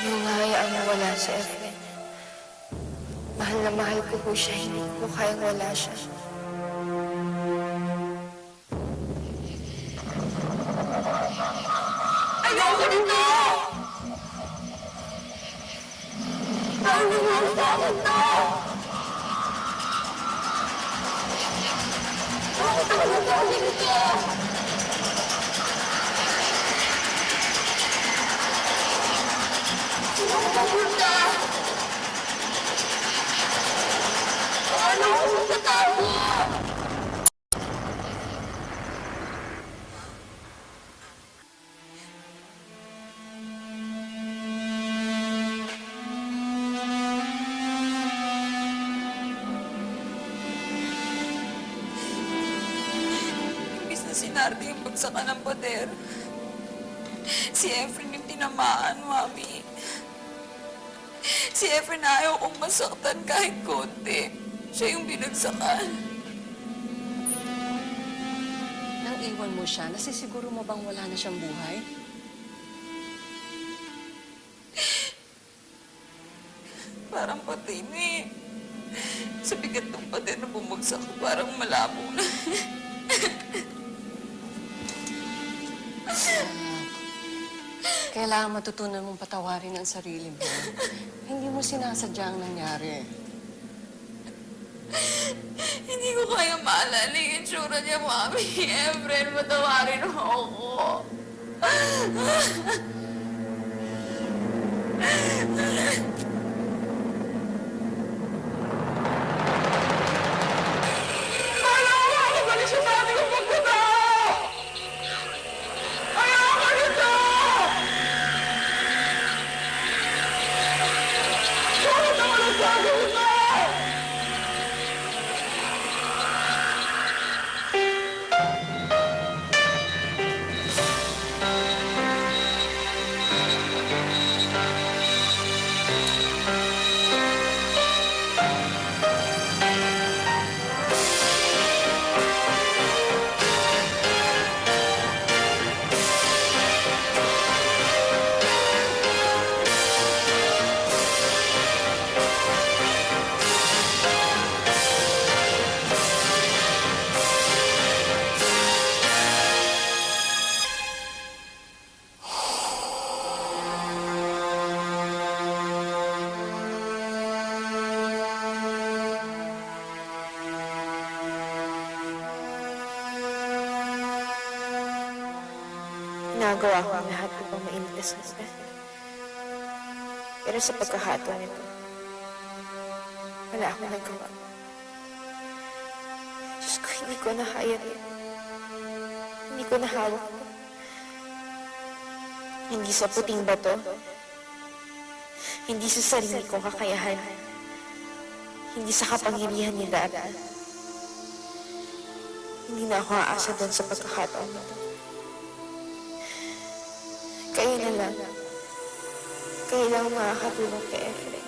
Yung hahayaan na wala si Efren. Mahal na mahal ko po siya, hindi ko po kayang wala siya. Ayoko nito! Paano mo sa akin to? Bakit ako nagawin ito? Sino ko papunta? Paano ako magtatago? Sinarte yung bagsakan ng pader. Si Efren yung tinamaan, Mami. Si Efren na ayaw kong masaktan kahit konti. Siya yung binagsakan. Nang iwan mo siya, nasisiguro mo bang wala na siyang buhay? Parang patay na eh. Sa bigat ng pader na bumagsak, parang malabo na. Kailangan matutunan mong patawarin ang sarili mo. Hindi mo sinasadya ang nangyari. Hindi ko kaya maalala yung itsura niya, Mami. Efren, patawarin mo ako. Nagawa ko ang lahat upang mainigtas na sila. Pero sa pagkakataon nito, wala akong nagawa. Diyos ko, hindi ko nakaya rin. Hindi ko nahawak ito. Hindi sa puting bato. Hindi sa sarili kong kakayahan. Hindi sa kapangyarihan ni Dada. Hindi na ako aasa doon sa pagkakataon nito. Kayo na lang. Kayo lang makakatulong kay Efren.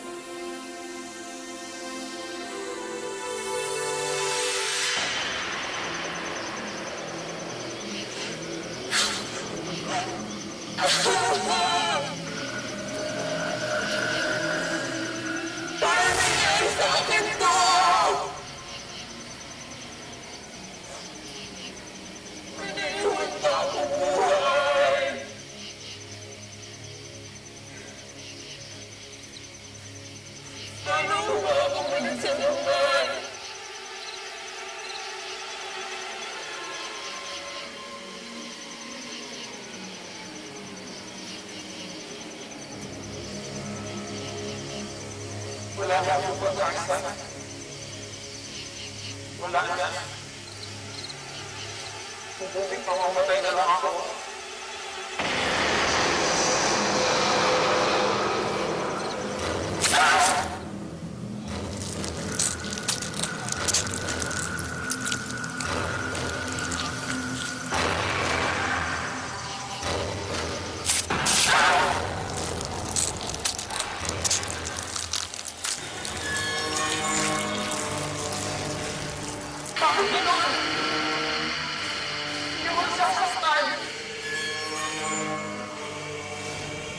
Paano nangyari sa akin to? Pinaiwan pa ako buhay. Paano mo ba ako pinagsasaban? Wala na akong pag-asa. Wala na. Mabuting mamamatay na lang ako. Bakit gano'n? Hindi mo sasaktan.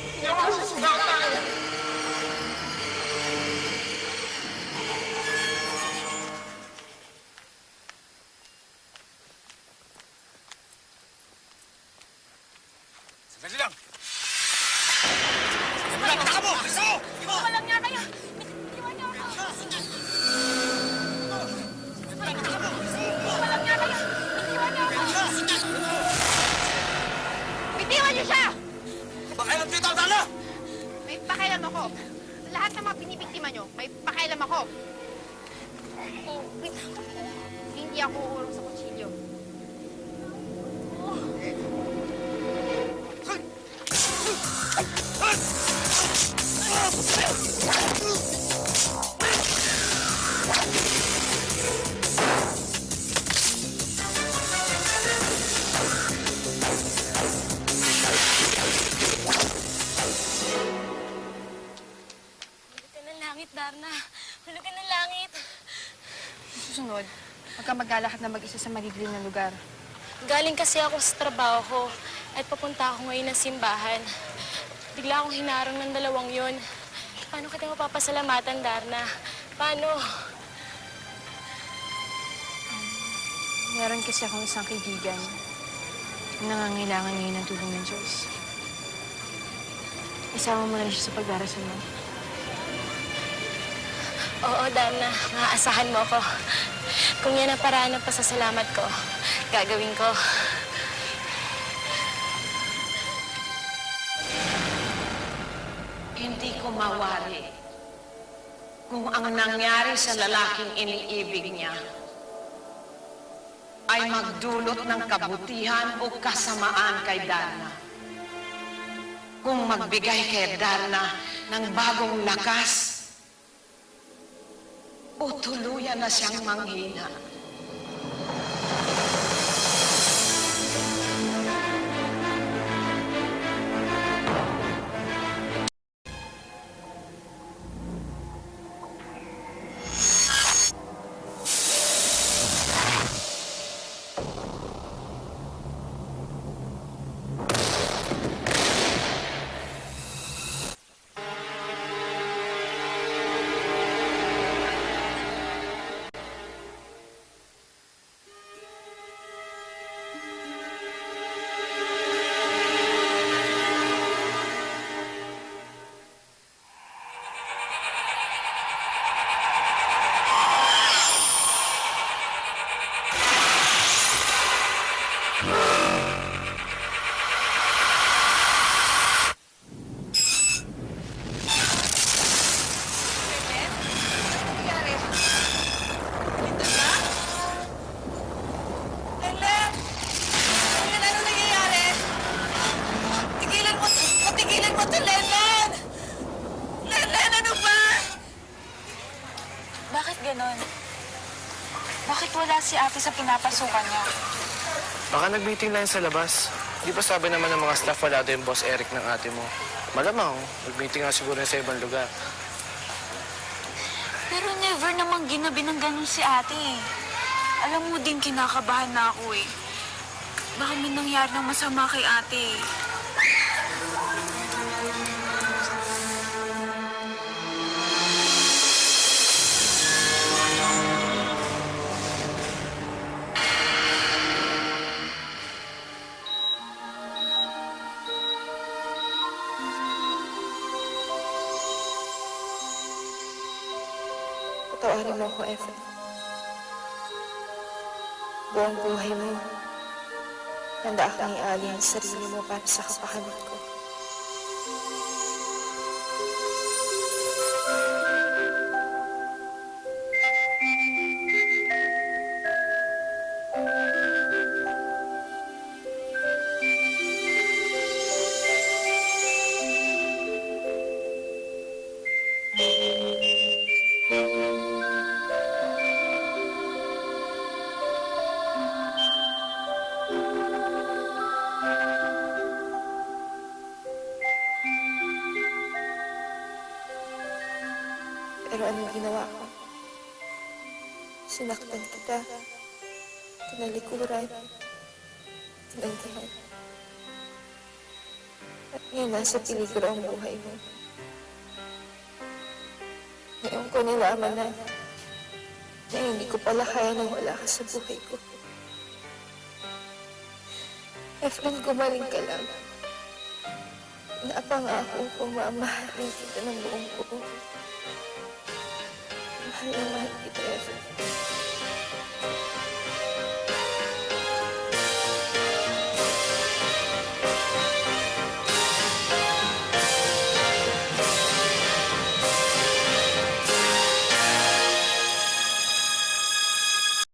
Hindi mo sasaktan. pakialam ako. Lahat ng mga binibiktima nyo, may pakialam ako. Oh, wait. Hindi ako uurong sa kutsilyo. Hulog ka ng langit, Darna. Hulog ka ng langit. Susunod, huwag ka maglalakad na mag-isa sa malilim na lugar. Galing kasi ako sa trabaho ko at papunta ako ngayon ng simbahan. Bigla akong hinarang ng dalawang yon. Paano kita mapapasalamatan, Darna? Paano? Meron kasi akong isang kaibigan na nangangailangan ngayon ng tulong ng Diyos. Isama mo na rin siya sa pagdarasal mo. Oo, Darna. Maaasahan mo ako. Kung yan ang paraan ng pasasalamat ko, gagawin ko. Hindi ko mawari kung ang nangyari sa lalaking iniibig niya ay magdulot ng kabutihan o kasamaan kay Darna. Kung magbigay kay Darna ng bagong lakas o tuluyan na siyang manghina. Bakit ganon? Bakit wala si ate sa pinapasukan niya? Baka nag-meeting lang sa labas. Di ba sabi naman ng mga staff wala daw yung boss Eric ng ate mo? Malamang, nag-meeting nga siguro sa ibang lugar. Pero never namang ginabi ng ganun si ate eh. Alam mo din, kinakabahan na ako eh. Baka may nangyari ng masama kay ate eh. Patawarin mo ako, Efren. Buong buhay mo, handa kang ialihang sarili mo para sa kapakanan ko. Pero anong ginawa ko? Sinaktan kita. Tinalikuran. Tinanggihan. At ngayon nasa peligro ang buhay mo. Ngayon ko nalaman na hindi ko pala kaya nang wala ka sa buhay ko. Efren, gumaling ka lang. Napangako kong mamahalin kita ng buong buo. Mahal na mahal kita, Efren.